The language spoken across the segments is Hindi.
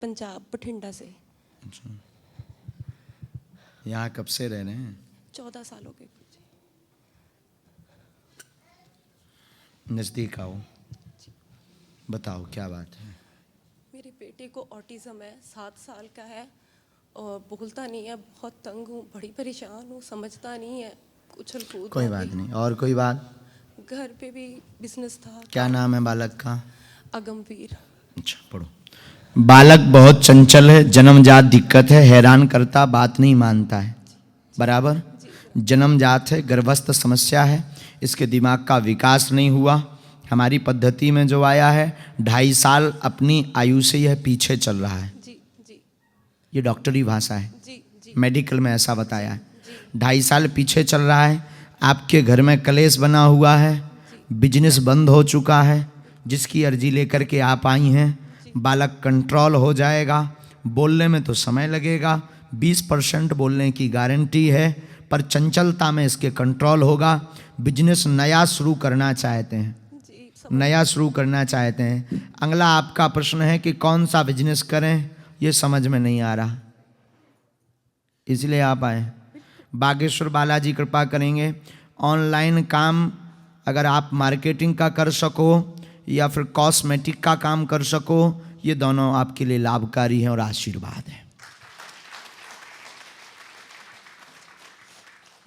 पंजाब बठिंडा से। अच्छा, यहाँ कब से रह रहे हैं? 14 साल हो गए। नज़दीक आओ, बताओ क्या बात है? मेरे बेटे को ऑटिज्म है, 7 साल का है और बोलता नहीं है, बहुत तंग हूँ, बड़ी परेशान हूँ, समझता नहीं है, उछल कूद। कोई बात नहीं। और कोई बात? घर पे भी बिजनेस था। क्या नाम है बालक का? अगमवीर। अच्छा, पढ़ो। बालक बहुत चंचल है, जन्मजात दिक्कत है, हैरान करता, बात नहीं मानता है, बराबर? जन्मजात है, गर्भस्थ समस्या है, इसके दिमाग का विकास नहीं हुआ। हमारी पद्धति में जो आया है 2.5 साल अपनी आयु से यह पीछे चल रहा है। जी जी ये डॉक्टरी भाषा है, जी जी मेडिकल में ऐसा बताया है। 2.5 साल पीछे चल रहा है। आपके घर में कलेश बना हुआ है, बिजनेस बंद हो चुका है, जिसकी अर्जी लेकर के आप आई हैं। बालक कंट्रोल हो जाएगा, बोलने में तो समय लगेगा, 20% बोलने की गारंटी है, पर चंचलता में इसके कंट्रोल होगा। बिजनेस नया शुरू करना चाहते हैं, नया शुरू करना चाहते हैं। अगला आपका प्रश्न है कि कौन सा बिजनेस करें, ये समझ में नहीं आ रहा, इसलिए आप आए। बागेश्वर बालाजी कृपा करेंगे। ऑनलाइन काम अगर आप मार्केटिंग का कर सको या फिर कॉस्मेटिक का काम कर सको, ये दोनों आपके लिए लाभकारी हैं और आशीर्वाद है।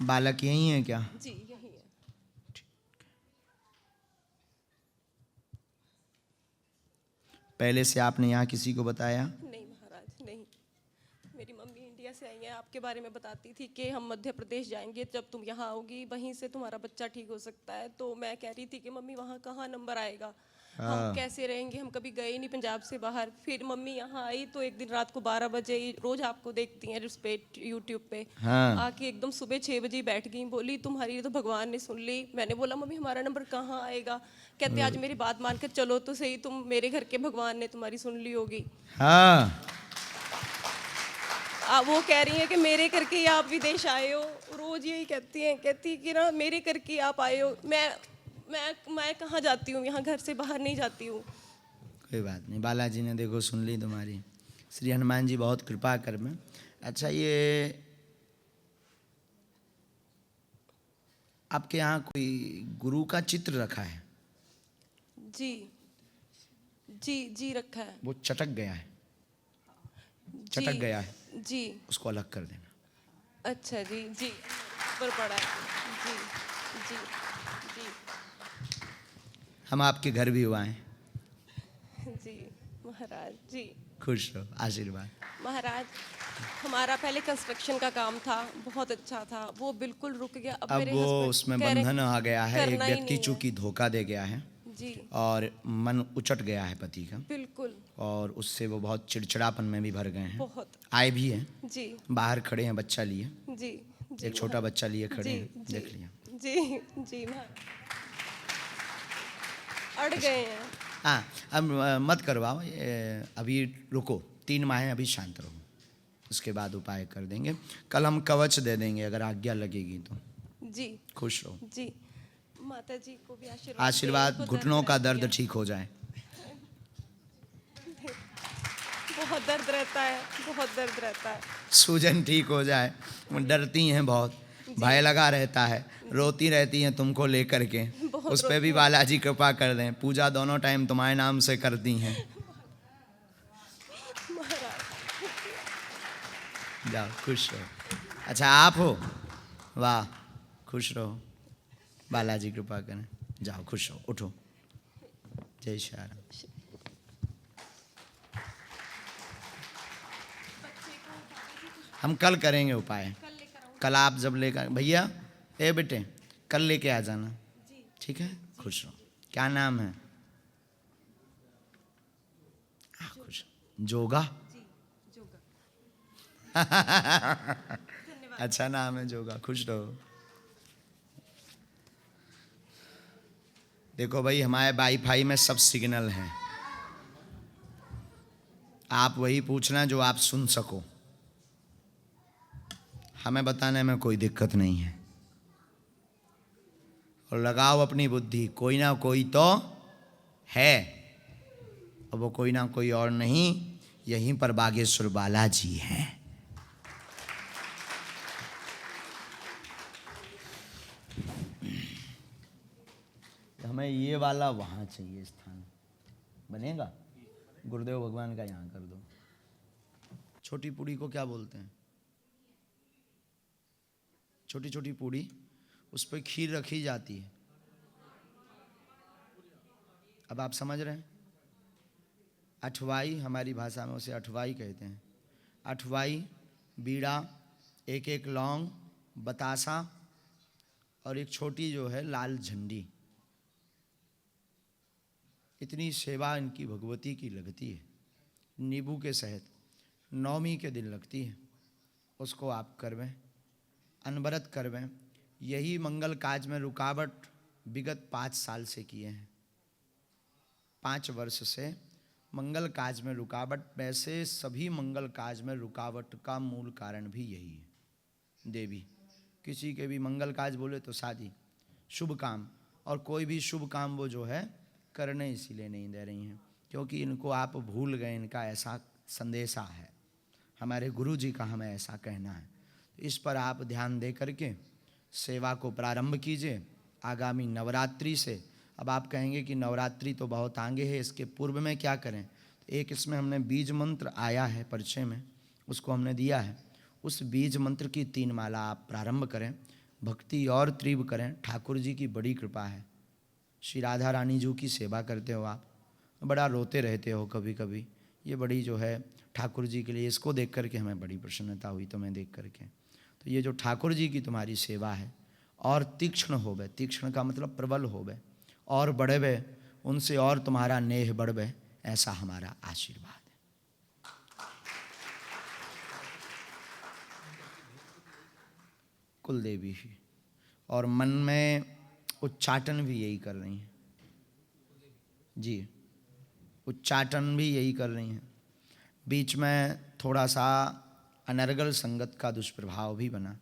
बालक यही है क्या? जी यही है। पहले से आपने यहाँ किसी को बताया? नहीं महाराज, नहीं। मेरी मम्मी इंडिया से आई हैं, आपके बारे में बताती थी कि हम मध्य प्रदेश जाएंगे, जब तुम यहाँ आओगी वहीं से तुम्हारा बच्चा ठीक हो सकता है। तो मैं कह रही थी कि मम्मी वहाँ कहाँ नंबर आएगा, हम कैसे रहेंगे, हम कभी गए नहीं पंजाब से बाहर। फिर मम्मी यहाँ आई तो एक दिन रात को 12 बजे, रोज आपको देखती हैं उस पे यूट्यूब पे, आके एकदम सुबह 6 बजे बैठ गई, बोली तुम्हारी तो भगवान ने सुन ली। मैंने बोला मम्मी हमारा नंबर कहाँ आएगा? कहते आज मेरी बात मानकर चलो तो सही, तुम मेरे घर के भगवान ने तुम्हारी सुन ली होगी। हाँ, वो कह रही हैं कि मेरे करके ही आप विदेश आए हो, रोज यही कहती हैं, कहती कि ना मेरे करके आप आए हो। मैं कहाँ जाती हूँ, यहाँ घर से बाहर नहीं जाती हूँ। कोई बात नहीं, बालाजी ने देखो सुन ली तुम्हारी। श्री हनुमान जी बहुत कृपा कर में। अच्छा, ये आपके यहाँ कोई गुरु का चित्र रखा है? जी जी जी रखा है। वो चटक गया है, चटक गया है जी। उसको अलग कर देना। अच्छा जी जी, पर पड़ा है। जी जी जी हम आपके घर भी हुआ हैं। जी महाराज जी। खुश रहो, आशीर्वाद। महाराज हमारा पहले कंस्ट्रक्शन का काम था, बहुत अच्छा था, वो बिल्कुल रुक गया। अब मेरे वो हस्बैंड उसमें कह रहे बंधन आ गया है, एक करना ही व्यक्ति नहीं है। चूंकि धोखा दे गया है जी और मन उचट गया है पति का, बिल्कुल, और उससे वो बहुत चिड़चिड़ापन में भी भर गए हैं। बहुत। आए भी हैं, जी बाहर खड़े हैं बच्चा लिए, जी जी एक छोटा बच्चा लिए खड़े जी हैं, जी देख लिया। जी जी अड़ गए हैं। हाँ, अब मत करवाओ, अभी रुको, 3 माह अभी शांत रहो, उसके बाद उपाय कर देंगे। कल हम कवच दे देंगे अगर आज्ञा लगेगी तो। जी खुश रहो। जी माता जी को भी आशीर्वाद आशीर्वाद, दें, घुटनों का रहती दर्द है। ठीक हो जाए। बहुत दर्द रहता है, बहुत दर्द रहता है। सूजन ठीक हो जाए। वो डरती हैं बहुत, भय लगा रहता है, रोती रहती हैं तुमको लेकर के, उस पे भी बालाजी कृपा कर दें। पूजा दोनों टाइम तुम्हारे नाम से करती हैं। जाओ, खुश रहो। अच्छा, आप हो? वाह, खुश रहो, बालाजी कृपा करें। जाओ, खुश रहो, उठो। जय श्री राम। हम कल करेंगे उपाय, कल आप जब लेकर, भैया ए बेटे कल लेके आ जाना, ठीक है? खुश रहो। क्या नाम है? खुश। जोगा? अच्छा नाम है जोगा, खुश रहो। देखो भाई, हमारे वाईफाई में सब सिग्नल हैं, आप वही पूछना जो आप सुन सको, हमें बताने में कोई दिक्कत नहीं है। और लगाओ अपनी बुद्धि, कोई ना कोई तो है, और वो कोई ना कोई और नहीं, यहीं पर बागेश्वर बालाजी हैं। हमें ये वाला वहाँ चाहिए स्थान, बनेगा? गुरुदेव भगवान का यहाँ कर दो। छोटी पूड़ी को क्या बोलते हैं? छोटी छोटी पूड़ी, उस पर खीर रखी जाती है। अब आप समझ रहे हैं? अठवाई, हमारी भाषा में उसे अठवाई कहते हैं। अठवाई, बीड़ा, एक एक लौंग, बतासा और एक छोटी जो है लाल झंडी, इतनी सेवा इनकी भगवती की लगती है। नींबू के सहित नवमी के दिन लगती है। उसको आप करवें, अनवरत करवें। यही मंगल काज में रुकावट विगत 5 साल से किए हैं। 5 वर्ष से मंगल काज में रुकावट। वैसे सभी मंगल काज में रुकावट का मूल कारण भी यही है। देवी, किसी के भी मंगल काज बोले तो शादी, शुभ काम, और कोई भी शुभ काम वो जो है करने इसीलिए नहीं दे रही हैं क्योंकि इनको आप भूल गए। इनका ऐसा संदेशा है, हमारे गुरु जी का हमें ऐसा कहना है। इस पर आप ध्यान दे करके सेवा को प्रारंभ कीजिए आगामी नवरात्रि से। अब आप कहेंगे कि नवरात्रि तो बहुत आगे है, इसके पूर्व में क्या करें? तो एक इसमें हमने बीज मंत्र आया है परिचय में, उसको हमने दिया है। उस बीज मंत्र की 3 माला आप प्रारंभ करें, भक्ति और तीव्र करें। ठाकुर जी की बड़ी कृपा है। श्री राधा रानी जी की सेवा करते हो आप, बड़ा रोते रहते हो कभी कभी। ये बड़ी जो है ठाकुर जी के लिए, इसको देख करके हमें बड़ी प्रसन्नता हुई तुम्हें देख करके। तो ये जो ठाकुर जी की तुम्हारी सेवा है और तीक्ष्ण होवे, तीक्ष्ण का मतलब प्रबल होवे और बढ़वे, उनसे और तुम्हारा नेह बढ़वे, ऐसा हमारा आशीर्वाद है। कुलदेवी ही, और मन में उच्चाटन भी यही कर रही हैं जी, उच्चाटन भी यही कर रही हैं। बीच में थोड़ा सा अनर्गल संगत का दुष्प्रभाव भी बना।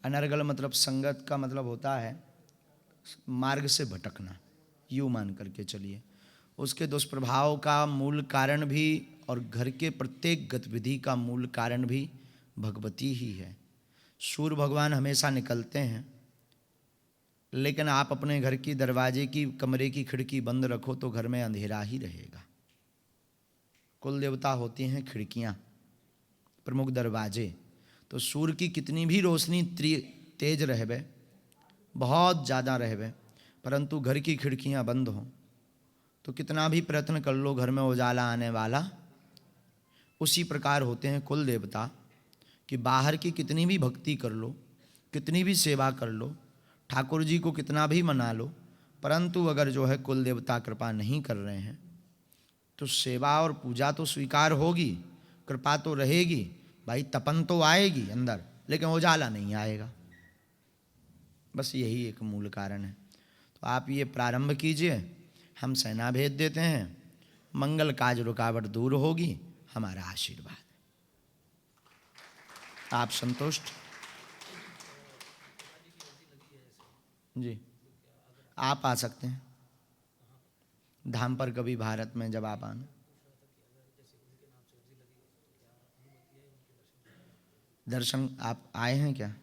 अनर्गल मतलब संगत का मतलब होता है मार्ग से भटकना, यूँ मान करके चलिए। उसके दुष्प्रभाव का मूल कारण भी और घर के प्रत्येक गतिविधि का मूल कारण भी भगवती ही है। सूर्य भगवान हमेशा निकलते हैं, लेकिन आप अपने घर की दरवाजे की, कमरे की खिड़की बंद रखो तो घर में अंधेरा ही रहेगा। कुल देवता होती हैं खिड़कियाँ, प्रमुख दरवाजे। तो सूर्य की कितनी भी रोशनी तेज रहवे, बहुत ज़्यादा रहवे, परंतु घर की खिड़कियाँ बंद हों तो कितना भी प्रयत्न कर लो घर में उजाला आने वाला। उसी प्रकार होते हैं कुल देवता कि बाहर की कितनी भी भक्ति कर लो, कितनी भी सेवा कर लो, ठाकुर जी को कितना भी मना लो, परंतु अगर जो है कुल देवता कृपा नहीं कर रहे हैं तो सेवा और पूजा तो स्वीकार होगी, कृपा तो रहेगी भाई, तपन तो आएगी अंदर, लेकिन उजाला नहीं आएगा। बस यही एक मूल कारण है। तो आप ये प्रारंभ कीजिए, हम सेना भेज देते हैं, मंगल काज रुकावट दूर होगी, हमारा आशीर्वाद। आप संतुष्ट? जी, आप आ सकते हैं धाम पर कभी भारत में, जब आप आना। दर्शन आप आए हैं क्या?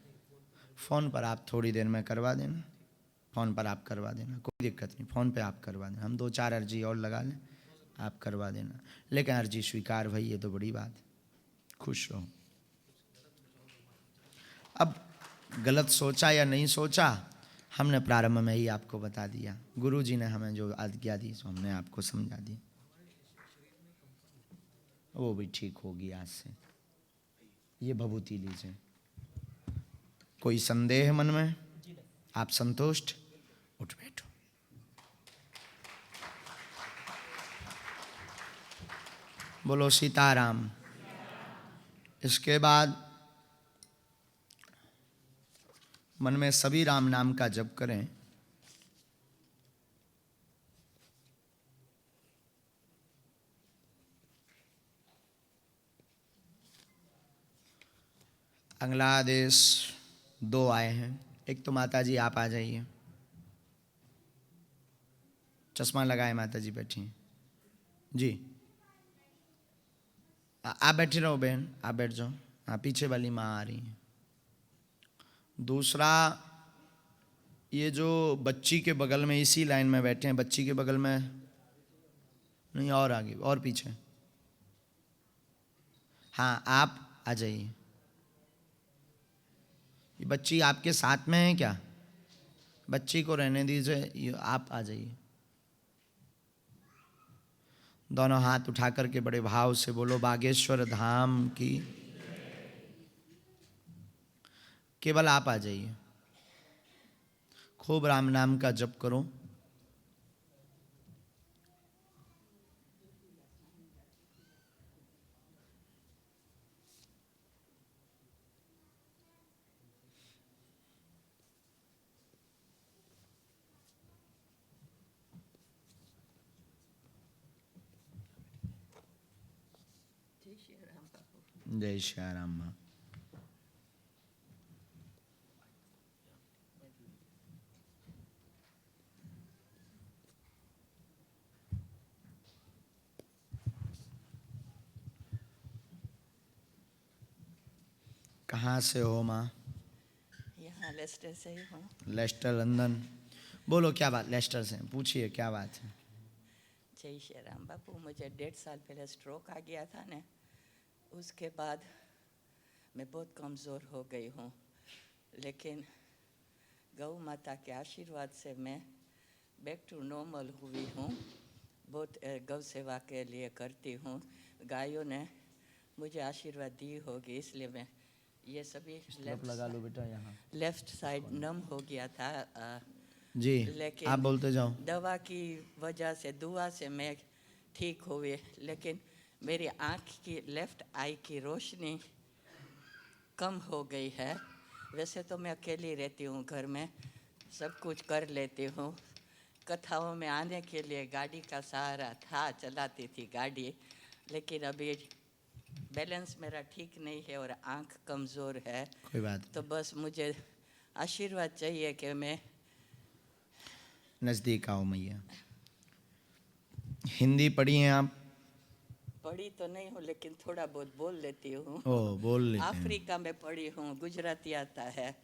फ़ोन पर आप थोड़ी देर में करवा देना, फ़ोन पर आप करवा देना, कोई दिक्कत नहीं, फ़ोन पे आप करवा देना। हम 2-4 अर्जी और लगा लें, आप करवा देना, लेकिन अर्जी स्वीकार भाई, ये तो बड़ी बात। खुश रहो। अब गलत सोचा या नहीं सोचा, हमने प्रारंभ में ही आपको बता दिया। गुरु जी ने हमें जो आज्ञा दी सो हमने आपको समझा दी, वो भी ठीक होगी आज से। ये भभूति लीजिए। कोई संदेह मन में? आप संतुष्ट? उठ बैठो। बोलो सीताराम। इसके बाद मन में सभी राम नाम का जप करें। अगला आदेश 2 आए हैं। एक तो माता जी आप आ जाइए, चश्मा लगाए माता जी बैठी हैं जी। आप बैठे रहो बहन, आप बैठ जाओ। हाँ, पीछे वाली माँ आ रही है। दूसरा, ये जो बच्ची के बगल में इसी लाइन में बैठे हैं, बच्ची के बगल में नहीं, और आगे और पीछे। हाँ, आप आ जाइए। ये बच्ची आपके साथ में है क्या? बच्ची को रहने दीजिए, आप आ जाइए। दोनों हाथ उठा करके बड़े भाव से बोलो बागेश्वर धाम की। केवल आप आ जाइए, खूब राम नाम का जप करो। जय श्री राम माँ। कहाँ से हो माँ? यहाँ लेस्टर से ही हूँ। Leicester, London. बोलो क्या बात, लेस्टर से पूछिए क्या बात है। जय श्री राम बापू, मुझे 1.5 साल पहले स्ट्रोक आ गया था ना, उसके बाद मैं बहुत कमज़ोर हो गई हूँ, लेकिन गौ माता के आशीर्वाद से मैं बैक टू नॉर्मल हुई हूँ। बहुत गौ सेवा के लिए करती हूँ। गायों ने मुझे आशीर्वाद दी होगी, इसलिए मैं ये सभी लगा लो बेटा यहाँ। लेफ्ट साइड नम हो गया था। जी, लेकिन आप बोलते जाओ। दवा की वजह से, दुआ से मैं ठीक हुई, लेकिन मेरी आँख की, लेफ्ट आई की रोशनी कम हो गई है। वैसे तो मैं अकेली रहती हूँ, घर में सब कुछ कर लेती हूँ। कथाओं में आने के लिए गाड़ी का सहारा था, चलाती थी गाड़ी, लेकिन अभी बैलेंस मेरा ठीक नहीं है और आँख कमज़ोर है। कोई बात तो बस मुझे आशीर्वाद चाहिए कि मैं नज़दीक आओ मैया। हिंदी पढ़ी हैं आप? पढ़ी तो नहीं हूँ, लेकिन थोड़ा बहुत बोल लेती हूँ। ओ, बोल लेते हैं। अफ्रीका में पढ़ी हूँ, गुजराती आता है,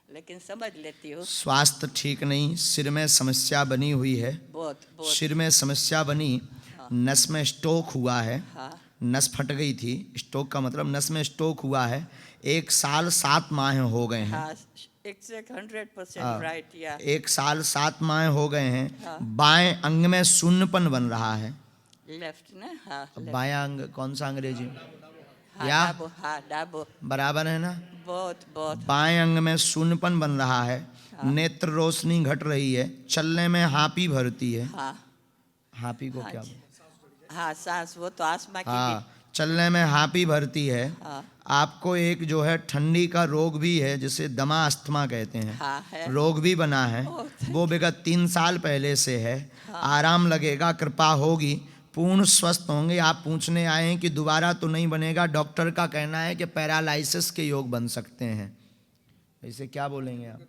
लेकिन समझ लेती हूँ। स्वास्थ्य ठीक नहीं, सिर में समस्या बनी हुई है। बहुत बहुत। सिर में समस्या बनी, नस में स्ट्रोक हुआ है। हाँ नस फट गई थी। स्ट्रोक का मतलब नस में स्ट्रोक हुआ है। 1 साल 7 माह हो गए हैं। हाँ, एग्जैक्ट 100% राइट। या 1 साल 7 माह हो गए हैं। हाँ। बाएं अंग में शून्यपन बन रहा है। लेफ्ट ना? हाँ left। बायां अंग कौन सा अंग्रेजी? हाँ या डाबो, हाँ डाबो। बराबर है ना? बहुत बहुत। बाएं अंग में शून्यपन बन रहा है। हाँ। नेत्र रोशनी घट रही है। चलने में हापी भरती है। हाँ हापी को हाँ क्या? हाँ, सांस, वो तो आसमा की भी। हाँ, चलने में हापी भरती है। हाँ आपको एक जो है ठंडी का रोग भी है, जिसे दमा अस्थमा कहते हैं। हाँ है। रोग भी बना है। ओह, वो विगत 3 साल पहले से है। हाँ। आराम लगेगा, कृपा होगी, पूर्ण स्वस्थ होंगे। आप पूछने आए हैं कि दोबारा तो नहीं बनेगा। डॉक्टर का कहना है कि पैरालिसिस के योग बन सकते हैं। ऐसे क्या बोलेंगे आप?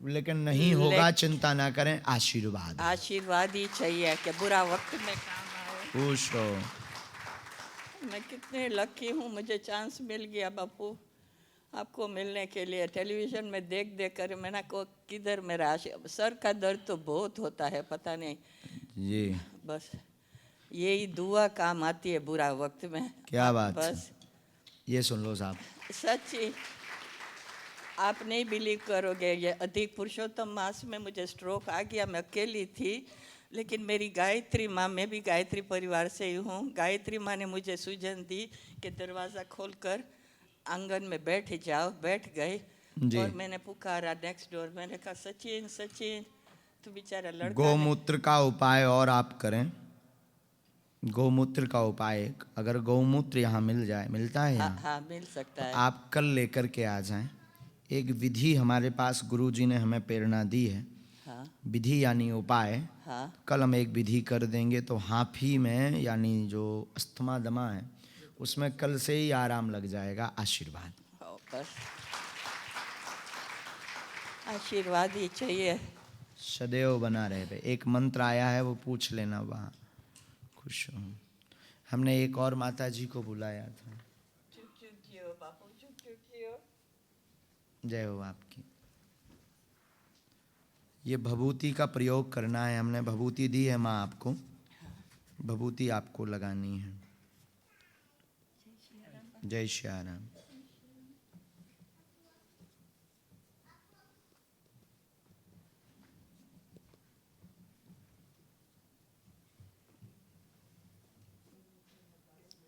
लेकिन नहीं होगा, चिंता ना करें, आशीर्वाद। आशीर्वाद ही चाहिए कि बुरा वक्त में काम आए। खुश हो। मैं कितने लकी हूँ, मुझे चांस मिल गया बापू आपको मिलने के लिए। टेलीविज़न में देख देख कर मैंने को किधर मेरा सर का दर्द तो बहुत होता है, पता नहीं जी, बस यही दुआ काम आती है बुरा वक्त में। क्या बात है। बस ये सुन लो साहब। सच्ची, आप नहीं बिलीव करोगे, ये अधिक पुरुषोत्तम मास में मुझे स्ट्रोक आ गया। मैं अकेली थी, लेकिन मेरी गायत्री माँ, मैं भी गायत्री परिवार से ही हूँ, गायत्री माँ ने मुझे सूझन दी कि दरवाज़ा खोलकर आंगन में बैठ जाओ। बैठ गई जी। और मैंने पुकारा नेक्स्ट डोर। मैंने कहा सचिन सचिन, तो बेचारा लड़का गौमूत्र का उपाय और आप करें। गौमूत्र का उपाय, अगर गौमूत्र यहाँ मिल जाए, मिलता है हाँ यहाँ, हाँ मिल सकता है। आप कल लेकर के आ जाएं। एक विधि हमारे पास गुरुजी ने हमें प्रेरणा दी है। हाँ विधि यानी उपाय। हाँ कल हम एक विधि कर देंगे तो हाफी में, यानी जो अस्थमा दमा है, उसमें कल से ही आराम लग जाएगा। आशीर्वाद। बस आशीर्वाद ही चाहिए। सदैव बना रहे। एक मंत्र आया है, वो पूछ लेना वहाँ। खुश हूँ। हमने एक और माता जी को बुलाया था। बापू चुप जय हो आपकी। ये भभूति का प्रयोग करना है, हमने भभूति दी है माँ आपको, भभूति आपको लगानी है। जय श्री राम।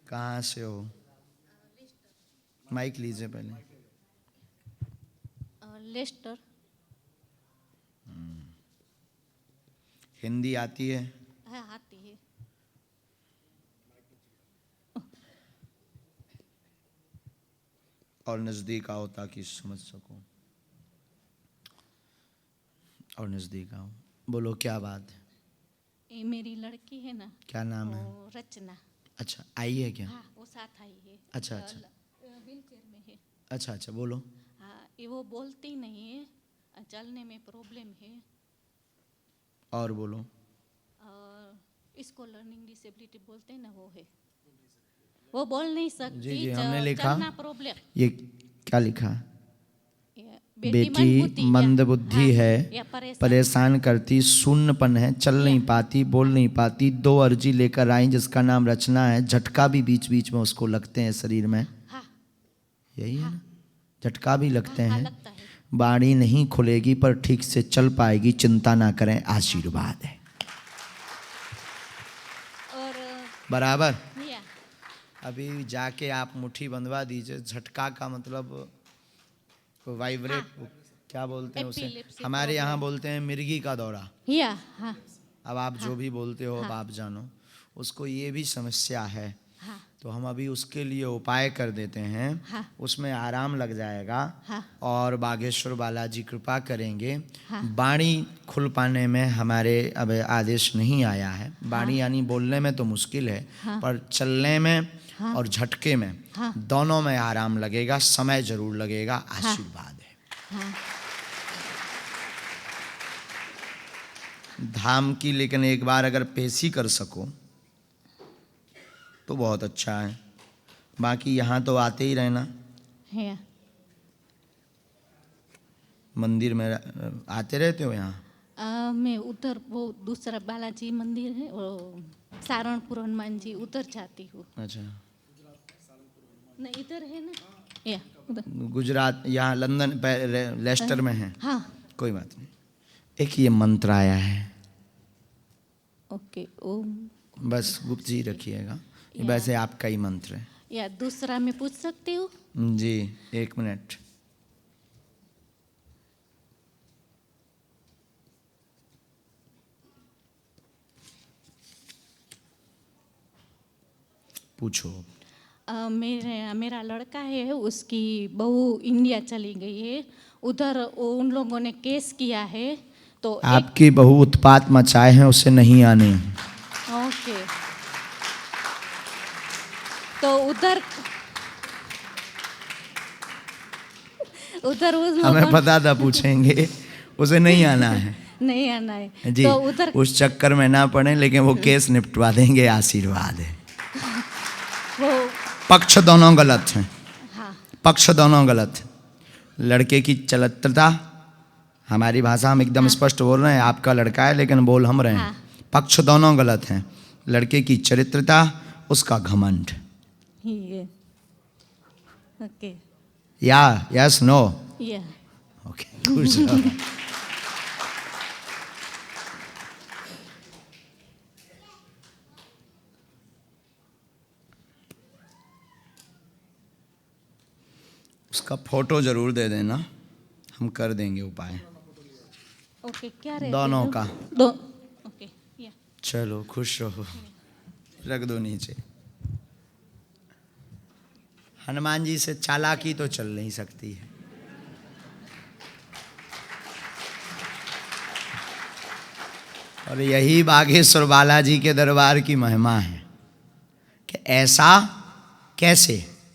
कहाँ से हो? माइक लीजिए पहले। लेस्टर। हिंदी आती है? हाँ आती है। और नज़दीक आओ ताकि समझ सको। और नज़दीक आओ। बोलो क्या बात है? ये मेरी लड़की है ना। क्या नाम है? वो रचना। अच्छा, आई है क्या? हाँ वो साथ आई है। अच्छा अच्छा व्हील चेयर में है। अच्छा अच्छा, बोलो। हाँ ये वो बोलती नहीं है, चलने में प्रॉब्लम है। और बोलो। और इसको लर्निंग डिसेबिलिटी बोलते हैं ना, वो है। वो बोल नहीं सकती। जी जी, हमने लिखा। चलना प्रॉब्लम। ये क्या लिखा? बेटी मंदबुद्धि मंदबुद्धि या है, परेशान। परेशान करती, शून्यपन है, चल नहीं पाती, बोल नहीं पाती। 2 अर्जी लेकर आई जिसका नाम रचना है। झटका भी बीच बीच में उसको लगते हैं शरीर में। हाँ यही है ना? झटका भी लगते हाँ हैं। लगता है। बाणी नहीं खुलेगी पर ठीक से चल पाएगी, चिंता ना करें, आशीर्वाद है। और बराबर। या अभी जाके आप मुट्ठी बंधवा दीजिए। झटका का मतलब वाइब्रेट, क्या बोलते हैं उसे? Epilepsy हमारे यहाँ problem। बोलते हैं मिर्गी का दौरा। या हाँ अब आप जो भी बोलते हो अब आप जानो। उसको ये भी समस्या है, हाँ तो हम अभी उसके लिए उपाय कर देते हैं। हाँ। उसमें आराम लग जाएगा। हाँ। और बागेश्वर बालाजी कृपा करेंगे। हाँ। बाणी खुल पाने में हमारे अब आदेश नहीं आया है। बाणी यानी बोलने में तो मुश्किल है, हाँ। पर चलने में हाँ। और झटके में हाँ। दोनों में आराम लगेगा। समय जरूर लगेगा, आशीर्वाद है। हाँ धाम की, लेकिन एक बार अगर पेशी कर सको तो बहुत अच्छा है। बाकी यहाँ तो आते ही रहना। है। मंदिर में आते रहते हो यहाँ? मैं उधर वो दूसरा बालाजी मंदिर है, वो सारणपुर हनुमान जी, उधर जाती हूँ। अच्छा, नहीं इधर है ना, या उधर। गुजरात, यहाँ लंदन लेस्टर में है। हाँ कोई बात नहीं। एक ये मंत्र आया है, ओके। ओम। बस गुप्त जी रखिएगा। ये या। वैसे आपका ही मंत्र है। या दूसरा मैं पूछ सकती हूँ? जी, 1 मिनट। पूछो। मेरा लड़का है, उसकी बहू इंडिया चली गई है। उधर उन लोगों ने केस किया है, तो आपकी बहू उत्पात मचाए हैं, उसे नहीं आने। ओके। तो उधर उधर उस हमें लोगों पता था पूछेंगे, उसे नहीं आना है। नहीं आना है जी, तो उधर उस चक्कर में ना पड़े, लेकिन वो केस निपटवा देंगे, आशीर्वाद है। वो पक्ष दोनों गलत हैं। हाँ पक्ष दोनों गलत हैं। लड़के की चरित्रता, हमारी भाषा हम एकदम स्पष्ट बोल रहे हैं, आपका लड़का है लेकिन बोल हम रहे हैं। हाँ। पक्ष दोनों गलत हैं। लड़के की चरित्रता, उसका घमंड। ही है। ओके। या यस नो? या ओके, खुश रहो। उसका फोटो जरूर दे देना, हम कर देंगे उपाय। ओके। क्या रहते दोनों हो? का। दो। ओके। या चलो खुश रहो, रख दो नीचे। हनुमान जी से चालाकी तो चल नहीं सकती है। और यही बागेश्वर बालाजी के दरबार की महिमा है कि ऐसा कैसे